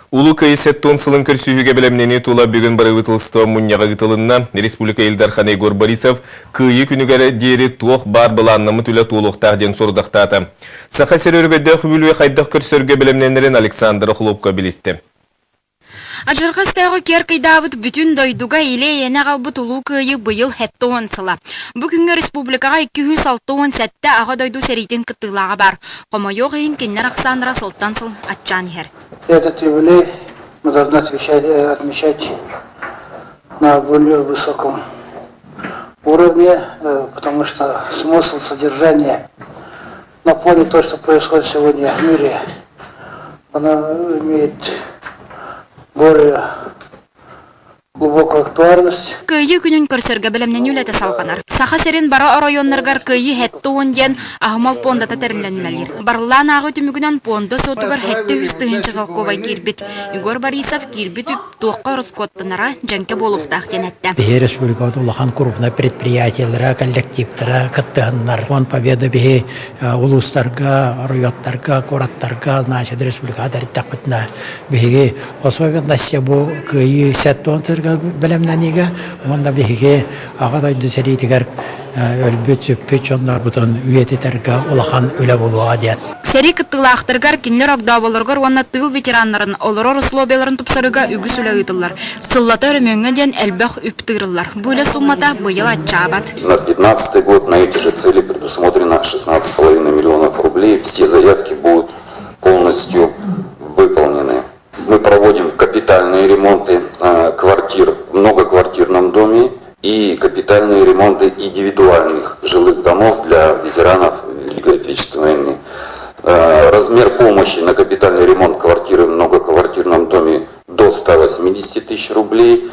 Улу кайсеттон сылын көрсүйіге білемнені тула бүгін бары ұтылысты мұньяға ұтылынна Республика Илдархан Егор Борисов күйі күнігері дері туық бар бұланнымы түлі туылықтағден сұрдықтаты. Сақа серергөді хүбілуе қайдақ көрсөрге білемненерін Александр Хлопко білісті. Аджарқастағы керкайдавыт бүтін дойдуға иле енеға бұт ұлу күйі бұйыл хетті онсыла. Бүгінгі республикаға 206 сәтті аға дойду серейтін кіттілаға бар. Қома йоқ ең кеннер Ақсандра Сылтан сыл атчан ер. Этот юбилей мы должны отмечать на более высоком уровне, потому что смысл содержания на фоне того, что происходит сегодня в мире, оно имеет более глубокую актуальность. Күйі күнін көрсерге білімнен үлеті салғанар. Сақа серен бара орайоннарғар күйі хетті оңден ағымал пондата тәрінленмелер. Барлан ағы түмігінен понды сотығар хетті үстігінші салқовай кирбит. Егор Борисов кирбит үп тоққа рыскоттынара жәнке болуқтақ денетті. Бе республикада улахан крупный предприятиялары, коллективтары, кыттығынлар. Он победа бе улустарға, райоттарға, кораттарға, значит, республикада реттақпытына. Беге особенности бұл күйі сәтті білімнәнеге, онда беге ағадай дүсәрейтігер өлбөт сөппөт жонлар бұтын үйететерге олақан өлі болуға дед. Сери кыттылақтыргар кинлер агдабаларгар онна тыл ветеранларын олорор условияларын тупсарыга үгіс үлі ұйтылар. Сыллата өрімеңе ден әлбәқ үптігірілар. Бұйлы суммата бұйыл атчабат. На 2015 год на эти же цели предусмотрено 16,5 миллионов рублей. Все заявки будут полностью выполнены. Мы проводим капитальные ремонты квартир в многоквартирном доме и капитальные ремонты индивидуальных жилых домов для ветеранов Великой Отечественной войны. Размер помощи на капитальный ремонт квартиры в многоквартирном доме до 180 тысяч рублей,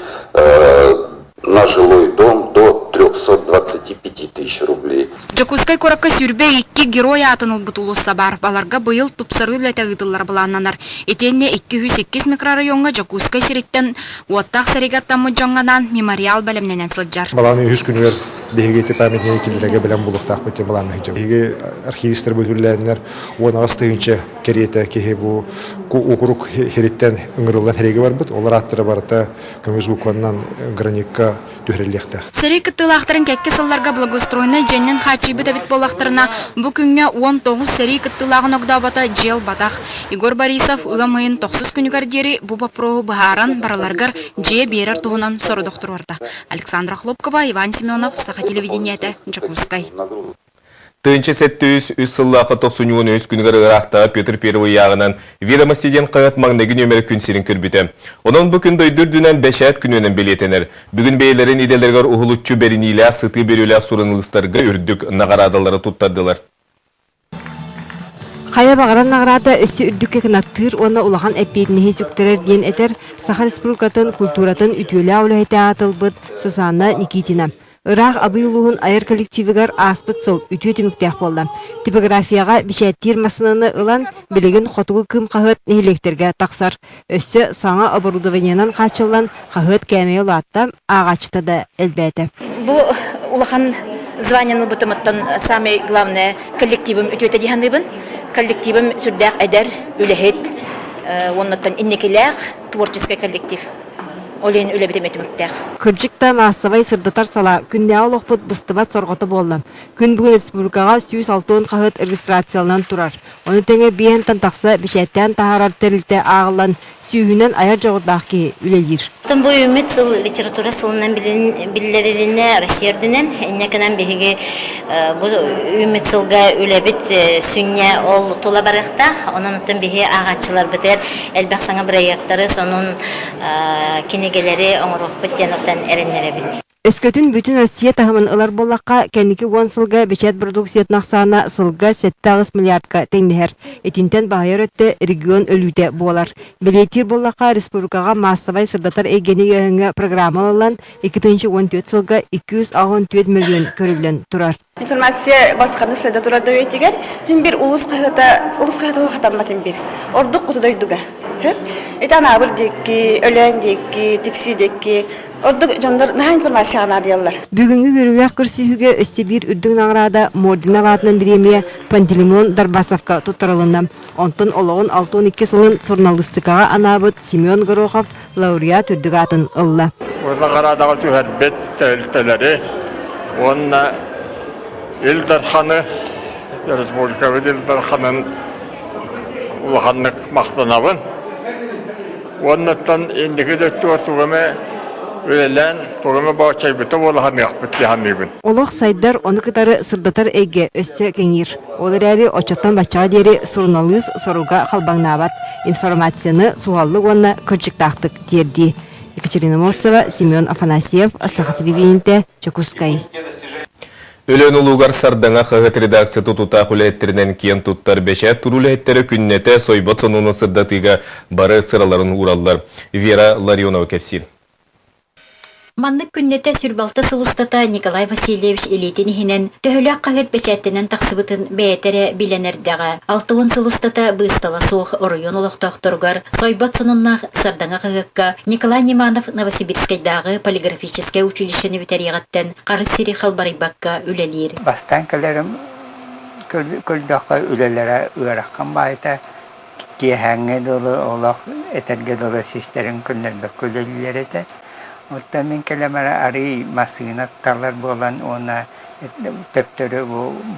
на жилой дом до 325 тысяч рублей. Жакускай коракка сүрбе 2 героя атыныл бутулуса бар. Баларга быйыл тупсары үләтәгыдылар буланнанар. Этенне 208 микрорайонга Жакускай сиреттен уаттақ саригаттамы жоңганан мемориал бәлемненен сылджар. Баланы үз күнүлөр дегети памятниге килдерге белән булуктак бите баланы. Биге архивисттер бүлүләннәр уна астыгынча керете кеһе бу округ хереттен ыңгырылган хереге бар бит. Олар аттыры барта көмөз буконнан граникка төһреллекте. Сирек кыттылактарын кәкке сылларга благоустройны женнен хачибы дабит болактарына бу күнгә 19 сирек кыттылагын огдабата жел батах. Егор Борисов ыламыйын 9 күнүгәр дери бу попро бахаран бараларгар же берер тугунан сору доктурорда. Александра Хлопкова, Иван Семенов, Саха телевидениете, Жакускай. Тынчы сәттіс үз сыллақы 90 өз күнігір ұрақта Петр Первый яғынан ведомостеден қағат маңнегі нөмір күн серін көрбіті. Оның бүкін дойдүрдінен 5 әт күнінен белетенер. Бүгін бейлерін иделергер ұғылытчы берінейлер, сыты берілер сұрынлыстарға үрдік нағарадалары тұттадылар. Қая бағаран нағарада өсі үрдікке кінаттыр, оны ұлақан әппейдіне сүктірер ден әтер Саха Республикатын культуратын үтілі аулы әті атылбыт Сусанна Никитина. Ирақ абыйлуғын айыр коллективігер аспыт сыл үті өтіміктәк болды. Типографияға бішәттер масынаны ұлан білеген қотығы кім қағыт нейлектерге тақсар. Өссі саңа оборудованиянан қачылан қағыт кәмей ұлатта ағачыта да әлбәті. Бұл ұлақан званияны бұтымыттан самый главный коллективім үті өті дегенлебін. Коллективім сүрдәк әдер, үләхет, оннаттан иннекеләқ, творческий коллектив. Олен үле бітеметіміктәк. Кырджикта массовай сырдатар сала күнне олықпыт бұстыбат сорғыты болды. Күн бүгін республикаға 106 қағыт регистрациялынан тұрар. Оны тәңе бейентен тақса бішәттен тағарар тәрілті ағылан сүйінен аяр жоғырдақ ке үлелер. Бұл үміт сыл литература сылынан білілеріне Россиярдінен, әнекінен бейге бұл үміт сылға үлебіт сүнне ол тола барықтақ, оның ұттын бейге ағатшылар бітер, әлбәқ саңа проекттары, соның кенегелері оңырық біттен ұқтан әрінлері біт. Өскөтін бүтін Россия тағымын ылар болаққа кәнекі 10 сылға бечет продукцият нақсана сылға 7 миллиардқа теңдер. Етінтен бағайыр өтті регион өліде болар. Билетир болаққа республикаға массовай сырдатар егені өңі программалылан 2014 сылға 264 миллион көрілген тұрар. Информация басқарды сайда тұрады өйтігер, бір ұлыс қайта ұқатаматын бір. Ордық құтыдойдыға. Әті анабыр декки, өлен декки, текси декки, Orada jonlar naha informasiya alады yallar. Бүгүнгү көрүвәк көрсүһүгө өстебир үрдүң награда Мордина ватынан премия Пантелеймон Дарбасовка туттарылына. Онтон ологон 6-12 сылын журналистикага анабыт Семен Горохов лауреат үрдүг атын ылла. Orada qaradağ tühərbet təltələri onunla Ildarxanı Respublika ve Ildarxanın ulahanlık maqtanabın. Ondan indiki döktü ortuğumu өлелән тугымы баачай бите болахан яқпытты ханныбын. Олох сайдар оны кытары сырдатар эге өстө кеңир. Олар әрі очоттан бачаға дери сурналыз соруга халбаңнабат. Информацияны суаллы онна көрчіктақтық дерди. Екатерина Мосова, Семен Афанасьев, Асаха телевидениеде, Чекускай. Өлен улугар сардаңа қағыт редакция тұтута құлеттерінен кен тұттар бәшәт тұрулеттері күннете сойбот сонуны сырдатыға бары сыраларын уралдар. Вера Ларионова кепсин. Маннык күннете сүрбалты сылустата Николай Васильевич Элитинихинен төхілі қағыт бәчәттенен тақсыбытын бәйетері біленердіға. 6 сылустата бұстала соқ оройон олықтақтырғар сойбат сонуннақ сардаңа қағыққа Николай Неманов Новосибирскайдағы полиграфическое училищені ветерияғаттен қарыс сирі қалбарайбаққа үлелер. Бастан кәлерім күлдаққа үлелері ұйраққан байта кейхәңе долы олақ әтерге долы систерін күннербек күлелер еті. Orta min kelimere arı masinatlar bolan ona teptörü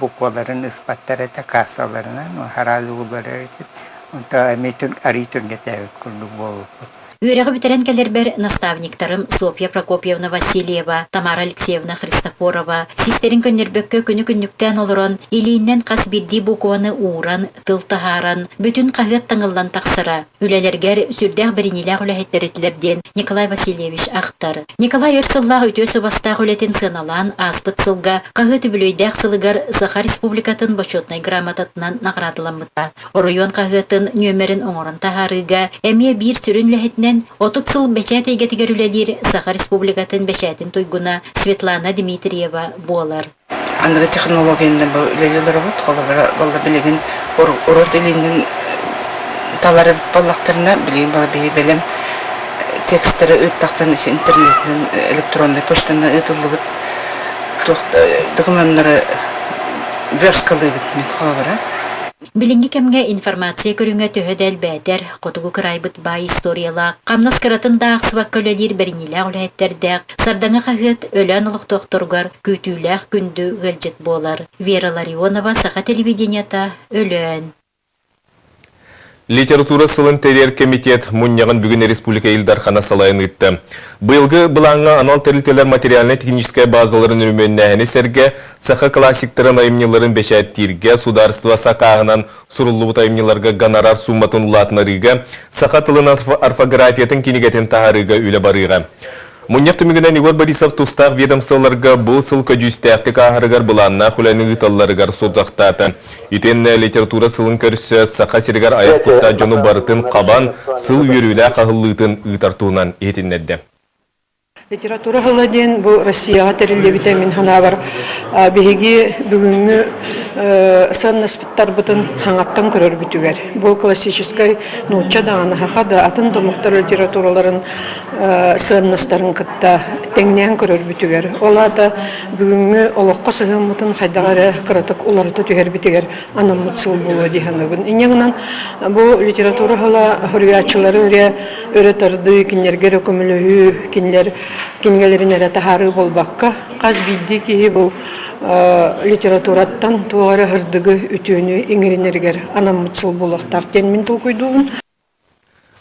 bu kolların ispatları da kasalarına haralı uları orta mitun arı türgete kurdu bu. Үйрәгі бітірен кәлербер наставниктарым Софья Прокопьевна Васильева, Тамара Алексеевна Христофорова, систерин көннербекке күні-күнніктен олырын, илейіннен қас бидді букуаны уыран, тыл тахаран, бүтін қағыт таңылдан тақсыра. Үлелергер сүрдәқ бірінеләқ үләхеттеретілерден Николай Васильевич ақтар. Николай өрсыллақ өтөсі бастақ үлетін сыналан аспыт сылға қағыт бүлөйдәқ сылығар Саха Республикатын бочетнай грамотатынан нағрадыламыта. Оройон қағытын нөмерін оңырын тахарыға, әме бір сүрін ләхетіне 30 сыл бәчәт әйгетігер үлелер Саха Республикатын бәчәтін тойгуна Светлана Дмитриева болар. Андыры технологияның бұл үлелері бұд, қолы білеген ұрот елінің талары баллақтарына білеген бала білем текстері ұттақтан интернетінің электронный почтаны ұтылы бұд, документтары верскалы бұд мен қолы бара. Билинги кемге информация көрүнгө төһөдәл бәдер, котугу кырайбыт бай историялар, камнас кыратын дагы сваккөлелер бериниләр үләттердәк, сардаңа хагыт өлән улук докторгар күтүләр күндү гылҗыт болар. Вера Ларионова, Саха телевидениета, өлән. Литература сылын терер комитет мұннягын бүгін республика Илдархана салайын үтті. Бұйылғы бұлаңға анал терілтелер материально-техническая базаларын үрменнәхіні сәрге Саха классиктарын айымнеларын бәшәттирге, сударство сақағынан сұрылуыт айымнеларға гонорар сумматын ұлатынарыға, Саха тылын орфографиятын кенегетін тағарыға үлі барыға. Мұньяқ түмігінен Игорь Борисов тұстақ ведомстволарға бұл сылқа жүстәқтік ағырығар бұланна құләні ұталарығар сұлдақтаты. Үтен литература сылын көрсі Саха серігар аяқ тұтта жоны барытын қабан сыл үйірілі қағылытын ұтартуынан етіннәдді. Литература ғыладен бұл Россияға тәрілі витамин ханавар. Беге бүгінгі сан аспиттар бұтын хаңаттан көрір бүтігер. Бұл классическай нұтча дағаны хақада атын домықтар литератураларын сан астарын қытта тәңнен көрір бүтігер. Олада бүгінгі олыққа сығын мұтын қайдағары қыратық оларыты түгер бүтігер анам мұтсыл болу дейханығын. Инегінен бұл литература ғыла хөріячылары өретарды кенлерге көмілігі кенгелерин әрі тахары болбаққа қаз бидді кейі бұл литератураттан туғары ғырдығы үтіөні еңірінергер анам мұтсыл болақтар тенмін тұл көйдуғын.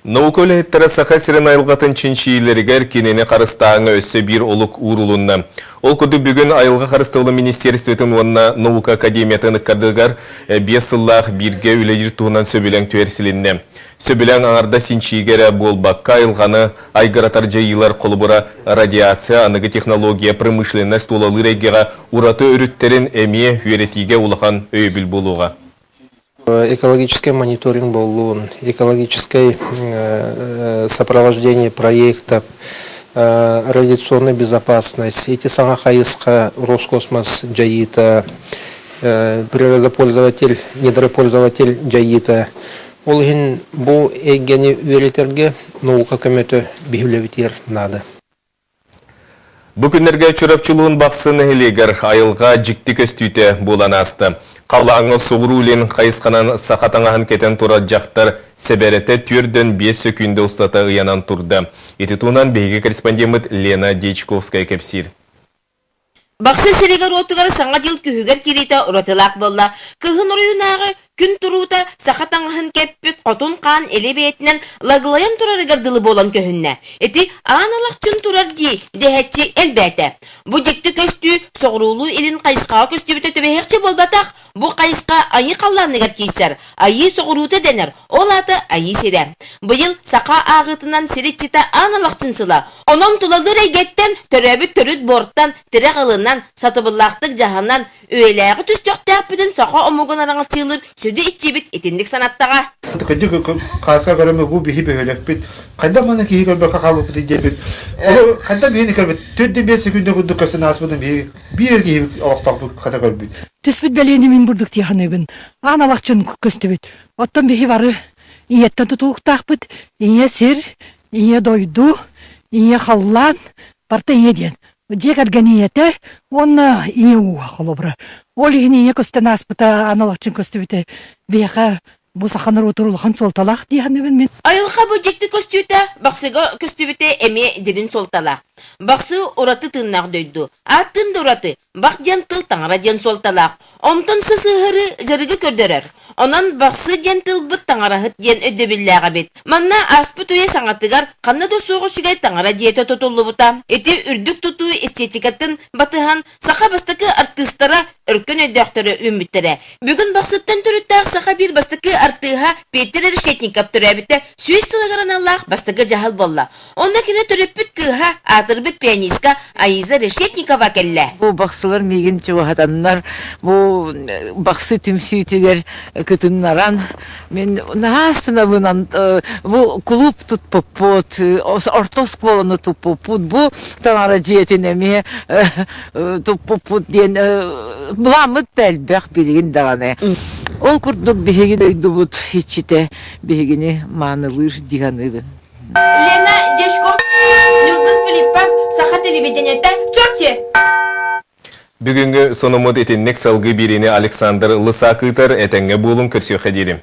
Наука өлеттері Саха сирен айылғатын чиншийлерігер кенені қарыстағыңа өссі бір олық урулунна. Ол күді бүгін айылға қарыстығылы министерстветің онына наука академиятын қадығар 5 сыллақ бірге үлелер туғынан сөбілен төерсілінне. Сөбілен аңарда синчигері болбаққа айылғаны айғыратар жайылар қолыбыра радиация, анығы технология, промышленность толалы регеға ураты өріттерін әме үйретиге улақан өйбіл болуға. Экологический мониторинг был, экологическое сопровождение проектов, радиационная безопасность, эти самохаиска, Роскосмос, Джаита, природопользователь, недропользователь Джаита. Олгин бу эгени веритерге наука комитеты бихулевитер надо. Бу күннерге чурапчылуын бақсын элегер айылға жикти көстүйте болан асты. Қаллаңы соғырулен қайысқанан сақатаңағын кетен тура жақтар себереті түрден 5 секунды ұстата ұянан тұрды. Ететуынан бейге корреспондент Лена Дечковская кепсир. Бақсы серегер отығар саңа жыл күйігер керейті ұратылақ болла. Күйін ұруынағы күн тұруыта сақатаңғын кеппет қотын қан елебетінен лагылайын тұрарығар дылы болан көхінне. Эти аналақ чын тұрар дей, дехетчі әлбәті. Бұ жекті көсті соғырулу елін қайысқаға көсті біті төбеғекші болбатақ. Бұ қайысқа айы қалланығар кейсер. Айы соғыруыты денер, ол аты айы сере. Бұйыл сақа ағытынан серетчіта аналақ чынсыла. Онын тұлалыр әйгеттен төрәбі төріт борттан, тірі ғылынан, сатыбыллақтық жағаннан, өйләғі түстіқтәк бітін сақа омуғын араңа тыйлыр, сөді итчебет етіндік санаттаға. Қасқа көрімі бұл бейі бөйлек бет. Қайда маны кейі көрбәкі қалып бітін дебет. Қайда бейіні көрбет. 4-5 секунды күнді көсін асмының бейі. Bir erkeği oğlak bu kata görmüyor. Tüspüt beleni min burduk diyanıbın. Analakçın köstübüt. Ottan behi varı. İyetten tutuğuk takbıt. İye sir. İye doydu. İye hallan. Parta iye diyen. Jekar ganiyete. Onna iye uğa kolobra. Olihin iye kösten aspıta analakçın köstübüte. Beha bu sahanır oturulğan soltalaq diyanıbın min. Ayılға bu jekti köstübüte. Baqsıga köstübüte eme derin soltalaq. Бақсы ораты тыннақ дөйді. Аттын ораты, бақ ден тыл таңыра ден солталақ. Омтын сысығыры жарығы көрдерер. Онан бақсы ден тыл бұт таңырахыт ден өдебілләға бет. Манна аспы туе саңатыгар, қаннады соғы шүгай таңыра диеті тұтылы бұта. Эти үрдік тұту эстетикатын батыған сақа бастықы артыстара үркін өдіқтірі үміттірі. Бүгін бақсыттан түріттақ сақа бір бастықы артыға Петер Решетников түрәбітті сүйіс сылығыран Аллах бастықы жағыл болла. Онна кені түріппіт кыға атырбыт пианистка Аиза Решетникова келле. Бу бақсылар меген чуахатаннар, бу бақсы түмсүйтігер кытыннаран. Мен наастына бунан бу клуб тут попот, ортос колону тут попут, бу танара жетинеме тут попут ден буламыт бәлбәк билеген дағаны. Ол күрдік бігегі дөйді бұд хитчите бігегіне манылыр диғанығын. Лена Дешковская, Нюргын Филиппов, Саха телевидениеті, Чорте! Бүгінгі сонымыд етіннік салғы беріне Александр Лысақытыр әтәңгі болын көрсеу қадерім.